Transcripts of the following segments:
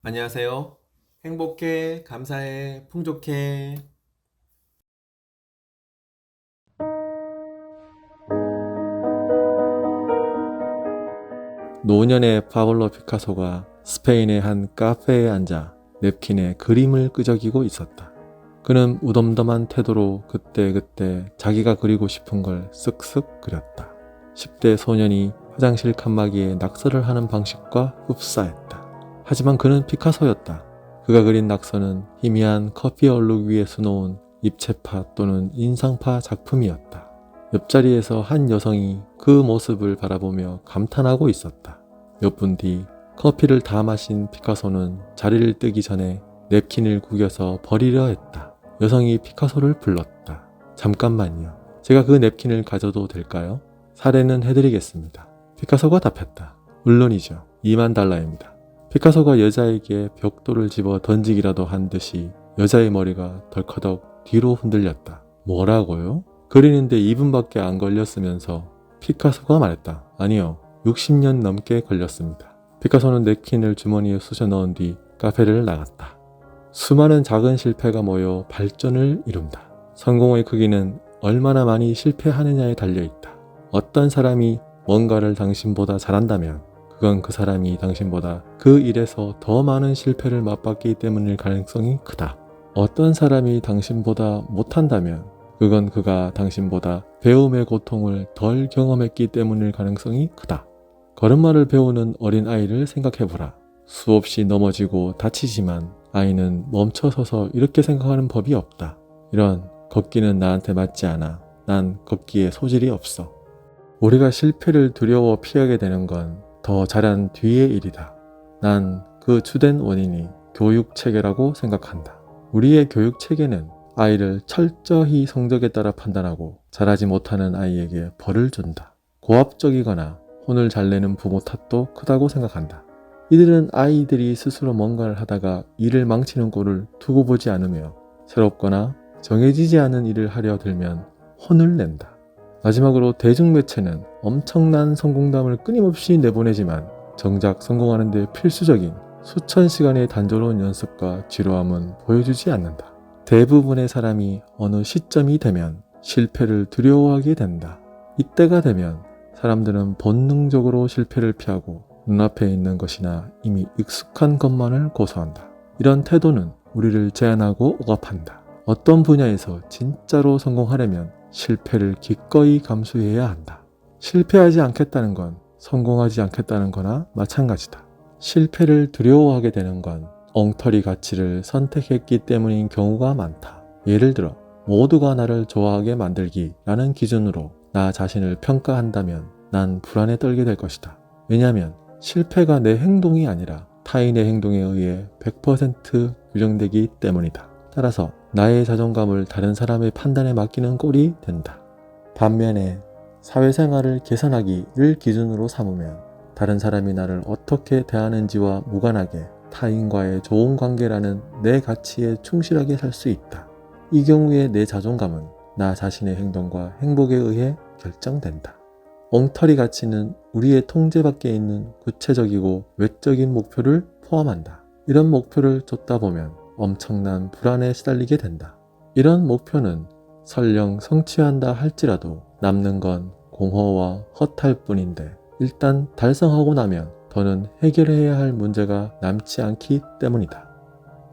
안녕하세요. 행복해, 감사해, 풍족해. 노년의 파블로 피카소가 스페인의 한 카페에 앉아 냅킨에 그림을 끄적이고 있었다. 그는 무덤덤한 태도로 그때그때 자기가 그리고 싶은 걸 쓱쓱 그렸다. 10대 소년이 화장실 칸막이에 낙서를 하는 방식과 흡사했다. 하지만 그는 피카소였다. 그가 그린 낙서는 희미한 커피 얼룩 위에 수놓은 입체파 또는 인상파 작품이었다. 옆자리에서 한 여성이 그 모습을 바라보며 감탄하고 있었다. 몇 분 뒤 커피를 다 마신 피카소는 자리를 뜨기 전에 냅킨을 구겨서 버리려 했다. 여성이 피카소를 불렀다. 잠깐만요. 제가 그 냅킨을 가져도 될까요? 사례는 해드리겠습니다. 피카소가 답했다. 물론이죠. 2만 달러입니다. 피카소가 여자에게 벽돌을 집어 던지기라도 한 듯이 여자의 머리가 덜커덕 뒤로 흔들렸다. 뭐라고요? 그리는데 2분밖에 안 걸렸으면서 피카소가 말했다. 아니요. 60년 넘게 걸렸습니다. 피카소는 냅킨을 주머니에 쑤셔 넣은 뒤 카페를 나갔다. 수많은 작은 실패가 모여 발전을 이룬다. 성공의 크기는 얼마나 많이 실패하느냐에 달려있다. 어떤 사람이 뭔가를 당신보다 잘한다면 그건 그 사람이 당신보다 그 일에서 더 많은 실패를 맛봤기 때문일 가능성이 크다. 어떤 사람이 당신보다 못한다면 그건 그가 당신보다 배움의 고통을 덜 경험했기 때문일 가능성이 크다. 걸음마를 배우는 어린 아이를 생각해보라. 수없이 넘어지고 다치지만 아이는 멈춰서서 이렇게 생각하는 법이 없다. 이런 걷기는 나한테 맞지 않아. 난 걷기에 소질이 없어. 우리가 실패를 두려워 피하게 되는 건 더 잘한 뒤의 일이다. 난 그 주된 원인이 교육 체계라고 생각한다. 우리의 교육 체계는 아이를 철저히 성적에 따라 판단하고 잘하지 못하는 아이에게 벌을 준다. 고압적이거나 혼을 잘 내는 부모 탓도 크다고 생각한다. 이들은 아이들이 스스로 뭔가를 하다가 일을 망치는 꼴을 두고 보지 않으며 새롭거나 정해지지 않은 일을 하려 들면 혼을 낸다. 마지막으로 대중매체는 엄청난 성공담을 끊임없이 내보내지만 정작 성공하는 데 필수적인 수천 시간의 단조로운 연습과 지루함은 보여주지 않는다. 대부분의 사람이 어느 시점이 되면 실패를 두려워하게 된다. 이때가 되면 사람들은 본능적으로 실패를 피하고 눈앞에 있는 것이나 이미 익숙한 것만을 고수한다. 이런 태도는 우리를 제한하고 억압한다. 어떤 분야에서 진짜로 성공하려면 실패를 기꺼이 감수해야 한다. 실패하지 않겠다는 건 성공하지 않겠다는 거나 마찬가지다. 실패를 두려워하게 되는 건 엉터리 가치를 선택했기 때문인 경우가 많다. 예를 들어 모두가 나를 좋아하게 만들기라는 기준으로 나 자신을 평가한다면 난 불안에 떨게 될 것이다. 왜냐하면 실패가 내 행동이 아니라 타인의 행동에 의해 100% 규정되기 때문이다. 따라서 나의 자존감을 다른 사람의 판단에 맡기는 꼴이 된다. 반면에 사회생활을 개선하기를 기준으로 삼으면 다른 사람이 나를 어떻게 대하는지와 무관하게 타인과의 좋은 관계라는 내 가치에 충실하게 살 수 있다. 이 경우에 내 자존감은 나 자신의 행동과 행복에 의해 결정된다. 엉터리 가치는 우리의 통제 밖에 있는 구체적이고 외적인 목표를 포함한다. 이런 목표를 쫓다 보면 엄청난 불안에 시달리게 된다. 이런 목표는 설령 성취한다 할지라도 남는 건 공허와 허탈 뿐인데 일단 달성하고 나면 더는 해결해야 할 문제가 남지 않기 때문이다.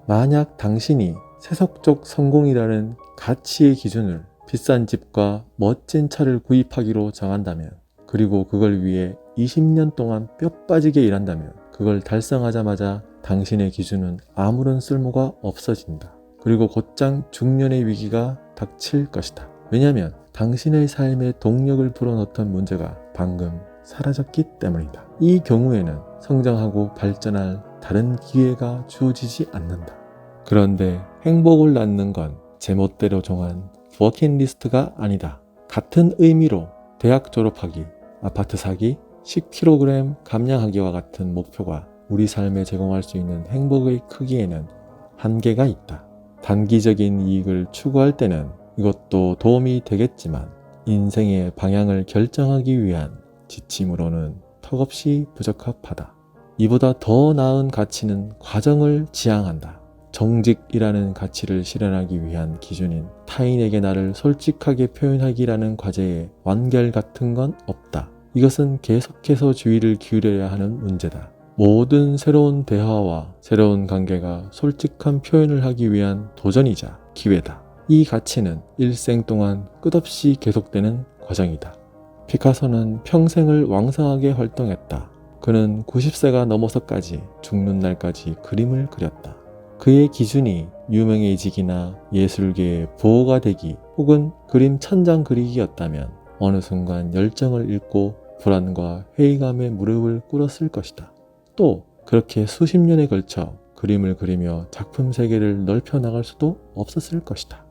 만약 당신이 세속적 성공이라는 가치의 기준을 비싼 집과 멋진 차를 구입하기로 정한다면 그리고 그걸 위해 20년 동안 뼈 빠지게 일한다면 그걸 달성하자마자 당신의 기준은 아무런 쓸모가 없어진다. 그리고 곧장 중년의 위기가 닥칠 것이다. 왜냐하면 당신의 삶에 동력을 불어넣던 문제가 방금 사라졌기 때문이다. 이 경우에는 성장하고 발전할 다른 기회가 주어지지 않는다. 그런데 행복을 낳는 건 제멋대로 정한 버킷리스트가 아니다. 같은 의미로 대학 졸업하기, 아파트 사기, 10kg 감량하기와 같은 목표가 우리 삶에 제공할 수 있는 행복의 크기에는 한계가 있다. 단기적인 이익을 추구할 때는 이것도 도움이 되겠지만 인생의 방향을 결정하기 위한 지침으로는 턱없이 부적합하다. 이보다 더 나은 가치는 과정을 지향한다. 정직이라는 가치를 실현하기 위한 기준인 타인에게 나를 솔직하게 표현하기라는 과제에 완결 같은 건 없다. 이것은 계속해서 주의를 기울여야 하는 문제다. 모든 새로운 대화와 새로운 관계가 솔직한 표현을 하기 위한 도전이자 기회다. 이 가치는 일생 동안 끝없이 계속되는 과정이다. 피카소는 평생을 왕성하게 활동했다. 그는 90세가 넘어서까지 죽는 날까지 그림을 그렸다. 그의 기준이 유명해지기나 예술계의 부호가 되기 혹은 그림 천장 그리기였다면 어느 순간 열정을 잃고 불안과 회의감에 무릎을 꿇었을 것이다. 또 그렇게 수십 년에 걸쳐 그림을 그리며 작품 세계를 넓혀 나갈 수도 없었을 것이다.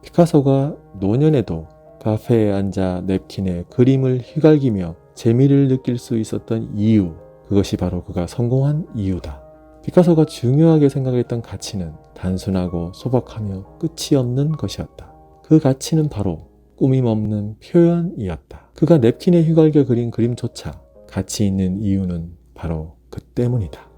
피카소가 노년에도 카페에 앉아 냅킨에 그림을 휘갈기며 재미를 느낄 수 있었던 이유, 그것이 바로 그가 성공한 이유다. 피카소가 중요하게 생각했던 가치는 단순하고 소박하며 끝이 없는 것이었다. 그 가치는 바로 꾸밈없는 표현이었다. 그가 냅킨에 휘갈겨 그린 그림조차 가치 있는 이유는 바로 그 때문이다.